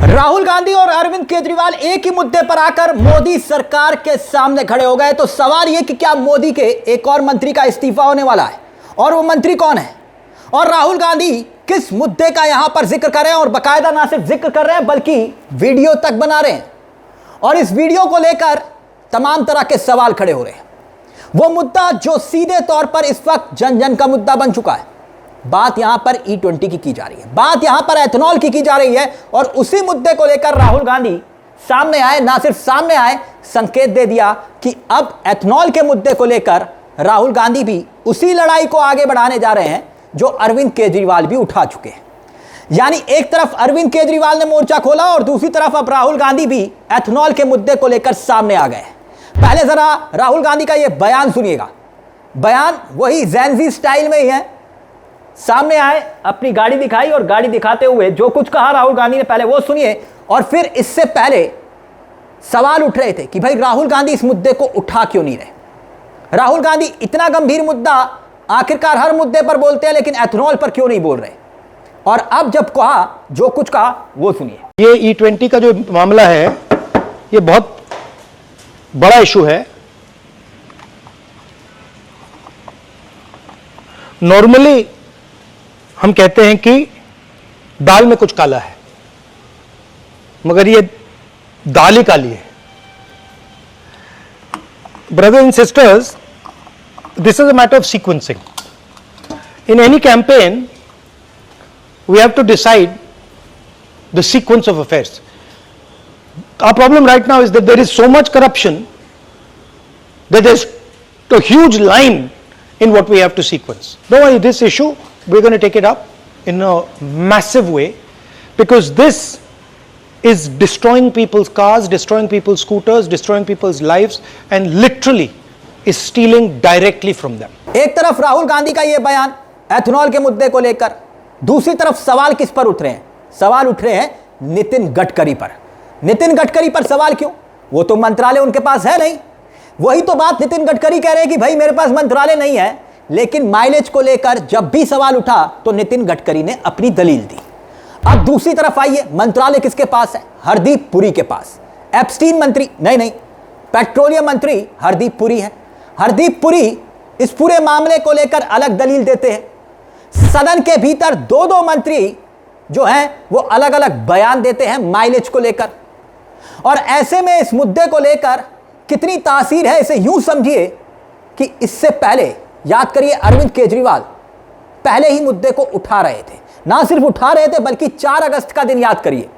राहुल गांधी और अरविंद केजरीवाल एक ही मुद्दे पर आकर मोदी सरकार के सामने खड़े हो गए। तो सवाल यह कि क्या मोदी के एक और मंत्री का इस्तीफा होने वाला है और वो मंत्री कौन है, और राहुल गांधी किस मुद्दे का यहां पर जिक्र कर रहे हैं, और बाकायदा ना सिर्फ जिक्र कर रहे हैं बल्कि वीडियो तक बना रहे हैं। और इस वीडियो को लेकर तमाम तरह के सवाल खड़े हो रहे हैं। वो मुद्दा जो सीधे तौर पर इस वक्त जन जन का मुद्दा बन चुका है। बात यहां पर E20 की जा रही है, बात यहां पर एथेनॉल की जा रही है। और उसी मुद्दे को लेकर राहुल गांधी सामने आए, ना सिर्फ सामने आए, संकेत दे दिया कि अब एथेनॉल के मुद्दे को लेकर राहुल गांधी भी उसी लड़ाई को आगे बढ़ाने जा रहे हैं जो अरविंद केजरीवाल भी उठा चुके हैं। यानी एक तरफ अरविंद केजरीवाल ने मोर्चा खोला और दूसरी तरफ अब राहुल गांधी भी एथेनॉल के मुद्दे को लेकर सामने आ गए। पहले जरा राहुल गांधी का यह बयान सुनिएगा। बयान वही ज़ेन-ज़ी स्टाइल में ही है। सामने आए, अपनी गाड़ी दिखाई और गाड़ी दिखाते हुए जो कुछ कहा राहुल गांधी ने, पहले वो सुनिए। और फिर इससे पहले सवाल उठ रहे थे कि भाई राहुल गांधी इस मुद्दे को उठा क्यों नहीं रहे। राहुल गांधी इतना गंभीर मुद्दा आखिरकार हर मुद्दे पर बोलते हैं, लेकिन एथेनॉल पर क्यों नहीं बोल रहे। और अब जब कहा, जो कुछ कहा वो सुनिए। ये E20 का जो मामला है ये बहुत बड़ा इशू है। नॉर्मली हम कहते हैं कि दाल में कुछ काला है, मगर ये दाल ही काली है। Brothers and sisters, this is a matter of sequencing. In any campaign, we have to decide the sequence of affairs. Our problem right now is that there is so much corruption that there's a huge line in what we have to sequence. Don't worry, this issue, we're going to take it up in a massive way, because this is destroying people's cars, destroying people's scooters, destroying people's lives, and literally is stealing directly from them. एक तरफ राहुल गांधी का यह बयान ethanol के मुद्दे को लेकर, दूसरी तरफ सवाल किस पर उठ रहे हैं? सवाल उठ रहे हैं नितिन गडकरी पर। नितिन गडकरी पर सवाल क्यों? वो तो मंत्रालय उनके पास है नहीं। वही तो बात नितिन गडकरी कह रहे हैं कि भाई मेरे पास मंत्रालय नहीं है। लेकिन माइलेज को लेकर जब भी सवाल उठा तो नितिन गडकरी ने अपनी दलील दी। अब दूसरी तरफ आइए, मंत्रालय किसके पास है? हरदीप पुरी के पास। एप्स्टीन मंत्री नहीं, पेट्रोलियम मंत्री हरदीप पुरी है। हरदीप पुरी इस पूरे मामले को लेकर अलग दलील देते हैं। सदन के भीतर दो मंत्री जो हैं वो अलग अलग बयान देते हैं माइलेज को लेकर। और ऐसे में इस मुद्दे को लेकर कितनी तासीर है, इसे यूं समझिए कि इससे पहले, याद करिए, अरविंद केजरीवाल पहले ही मुद्दे को उठा रहे थे। ना सिर्फ उठा रहे थे बल्कि 4 अगस्त का दिन याद करिए,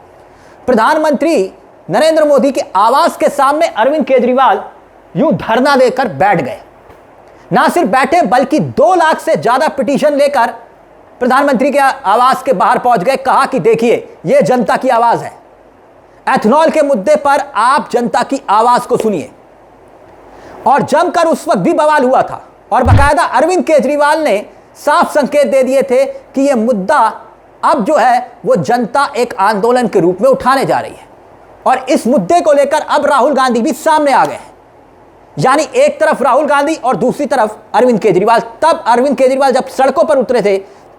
प्रधानमंत्री नरेंद्र मोदी के आवास के सामने अरविंद केजरीवाल यूं धरना देकर बैठ गए। ना सिर्फ बैठे बल्कि 2 लाख से ज्यादा पिटीशन लेकर प्रधानमंत्री के आवास के बाहर पहुंच गए। कहा कि देखिए यह जनता की आवाज है, एथेनॉल के मुद्दे पर आप जनता की आवाज को सुनिए। और जमकर उस वक्त भी बवाल हुआ था और बाकायदा अरविंद केजरीवाल ने साफ संकेत दे दिए थे कि यह मुद्दा अब जो है वो जनता एक आंदोलन के रूप में उठाने जा रही है। और इस मुद्दे को लेकर अब राहुल गांधी भी सामने आ गए हैं। यानी एक तरफ राहुल गांधी और दूसरी तरफ अरविंद केजरीवाल। तब अरविंद केजरीवाल जब सड़कों पर उतरे थे,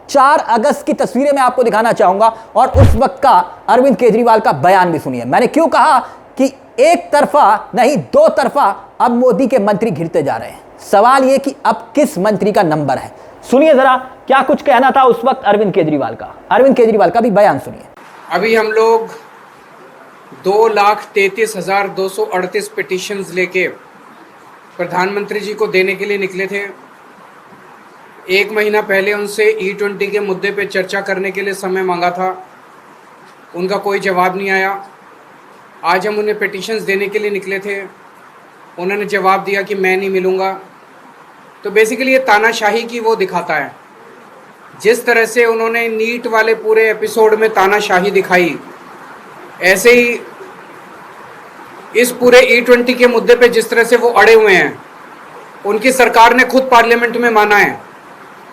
4 अगस्त की तस्वीरें मैं आपको दिखाना चाहूंगा, और उस वक्त का अरविंद केजरीवाल का बयान भी सुनिए। मैंने क्यों कहा कि एक तरफा नहीं 2 तरफा अब मोदी के मंत्री घिरते जा रहे हैं। सवाल यह कि अब किस मंत्री का नंबर है। सुनिए जरा क्या कुछ कहना था उस वक्त अरविंद केजरीवाल का। अरविंद केजरीवाल का भी बयान सुनिए। अभी हम लोग 2,33,238 पिटीशंस लेके प्रधानमंत्री जी को देने के लिए निकले थे। 1 महीना पहले उनसे E20 के मुद्दे पे चर्चा करने के लिए समय मांगा था, उनका कोई जवाब नहीं आया। आज हम उन्हें पिटीशंस देने के लिए निकले थे, उन्होंने जवाब दिया कि मैं नहीं मिलूँगा। तो बेसिकली ये तानाशाही की वो दिखाता है। जिस तरह से उन्होंने नीट वाले पूरे एपिसोड में तानाशाही दिखाई, ऐसे ही इस पूरे E20 के मुद्दे पे जिस तरह से वो अड़े हुए हैं। उनकी सरकार ने खुद पार्लियामेंट में माना है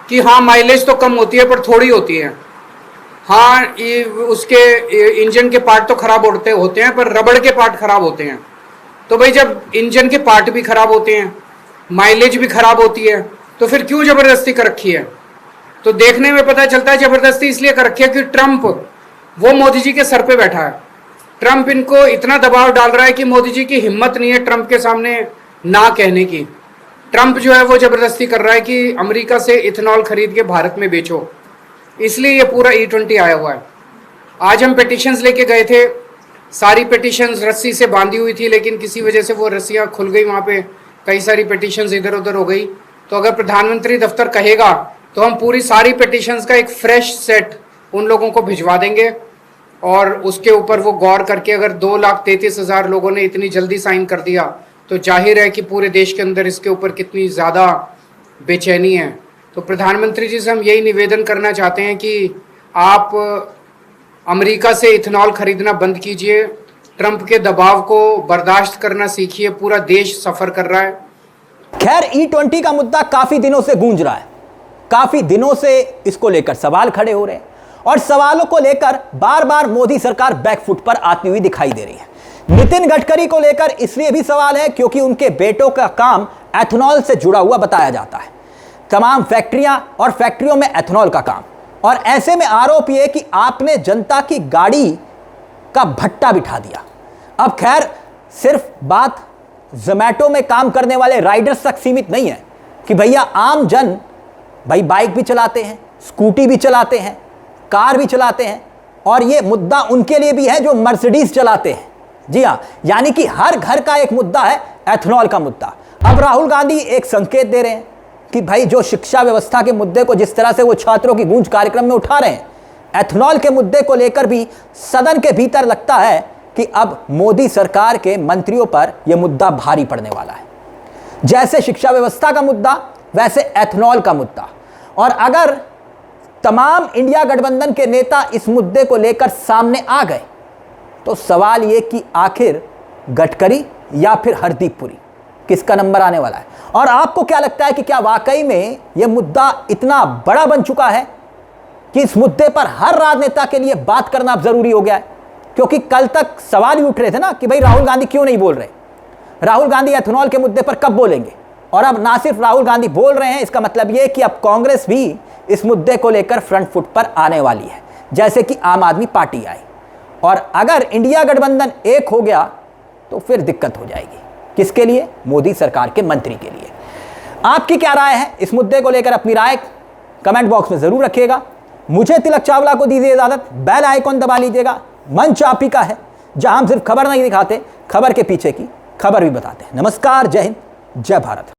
कि हाँ माइलेज तो कम होती है पर थोड़ी होती है। हाँ उसके इंजन के पार्ट तो खराब होते हैं पर रबड़ के पार्ट खराब होते हैं। तो भाई जब इंजन के पार्ट भी खराब होते हैं, माइलेज भी खराब होती है, तो फिर क्यों ज़बरदस्ती कर रखी है? तो देखने में पता चलता है ज़बरदस्ती इसलिए कर रखी है कि ट्रंप वो मोदी जी के सर पे बैठा है। ट्रंप इनको इतना दबाव डाल रहा है कि मोदी जी की हिम्मत नहीं है ट्रंप के सामने ना कहने की। ट्रंप जो है वो जबरदस्ती कर रहा है कि अमेरिका से इथेनॉल खरीद के भारत में बेचो, इसलिए ये पूरा E20 आया हुआ है। आज हम पिटिशंस लेके गए थे, सारी पिटिशंस रस्सी से बांधी हुई थी, लेकिन किसी वजह से वो रस्सियाँ खुल गई, वहाँ पे कई सारी पिटिशंस इधर उधर हो गई। तो अगर प्रधानमंत्री दफ्तर कहेगा तो हम पूरी सारी पिटिशंस का एक फ्रेश सेट उन लोगों को भिजवा देंगे और उसके ऊपर वो गौर करके, अगर 2,33,000 लोगों ने इतनी जल्दी साइन कर दिया तो जाहिर है कि पूरे देश के अंदर इसके ऊपर कितनी ज़्यादा बेचैनी है। तो प्रधानमंत्री जी से हम यही निवेदन करना चाहते हैं कि आप अमेरिका से इथेनॉल खरीदना बंद कीजिए, ट्रंप के दबाव को बर्दाश्त करना सीखिए, पूरा देश सफ़र कर रहा है। खैर, E20 का मुद्दा काफ़ी दिनों से गूंज रहा है, काफ़ी दिनों से इसको लेकर सवाल खड़े हो रहे हैं और सवालों को लेकर बार बार मोदी सरकार बैकफुट पर आती हुई दिखाई दे रही है। नितिन गडकरी को लेकर इसलिए भी सवाल है क्योंकि उनके बेटों का काम एथेनॉल से जुड़ा हुआ बताया जाता है, तमाम फैक्ट्रियां और फैक्ट्रियों में एथेनॉल का काम, और ऐसे में आरोप यह कि आपने जनता की गाड़ी का भट्टा बिठा दिया। अब खैर, सिर्फ बात जोमैटो में काम करने वाले राइडर्स तक सीमित नहीं है कि भैया आम जन भाई बाइक भी चलाते हैं, स्कूटी भी चलाते हैं, कार भी चलाते हैं, और ये मुद्दा उनके लिए भी है जो मर्सिडीज चलाते हैं। जी हाँ, यानी कि हर घर का एक मुद्दा है एथेनॉल का मुद्दा। अब राहुल गांधी एक संकेत दे रहे हैं कि भाई जो शिक्षा व्यवस्था के मुद्दे को जिस तरह से वो छात्रों की गूंज कार्यक्रम में उठा रहे हैं, एथेनॉल के मुद्दे को लेकर भी सदन के भीतर लगता है कि अब मोदी सरकार के मंत्रियों पर यह मुद्दा भारी पड़ने वाला है। जैसे शिक्षा व्यवस्था का मुद्दा, वैसे एथेनॉल का मुद्दा। और अगर तमाम इंडिया गठबंधन के नेता इस मुद्दे को लेकर सामने आ गए तो सवाल ये कि आखिर गडकरी या फिर हरदीप पुरी, किसका नंबर आने वाला है। और आपको क्या लगता है कि क्या वाकई में यह मुद्दा इतना बड़ा बन चुका है कि इस मुद्दे पर हर राजनेता के लिए बात करना अब जरूरी हो गया है? क्योंकि कल तक सवाल ही उठ रहे थे ना कि भाई राहुल गांधी क्यों नहीं बोल रहे, राहुल गांधी एथेनॉल के मुद्दे पर कब बोलेंगे। और अब ना सिर्फ राहुल गांधी बोल रहे हैं, इसका मतलब यह कि अब कांग्रेस भी इस मुद्दे को लेकर फ्रंट फुट पर आने वाली है, जैसे कि आम आदमी पार्टी आई। और अगर इंडिया गठबंधन एक हो गया तो फिर दिक्कत हो जाएगी। किसके लिए? मोदी सरकार के मंत्री के लिए। आपकी क्या राय है इस मुद्दे को लेकर? अपनी राय कमेंट बॉक्स में जरूर रखिएगा। मुझे तिलक चावला को दीजिए इजाजत। बेल आइकॉन दबा लीजिएगा। मंच आप ही का है, जहां हम सिर्फ खबर नहीं दिखाते, खबर के पीछे की खबर भी बताते हैं। नमस्कार, जय हिंद, जय भारत।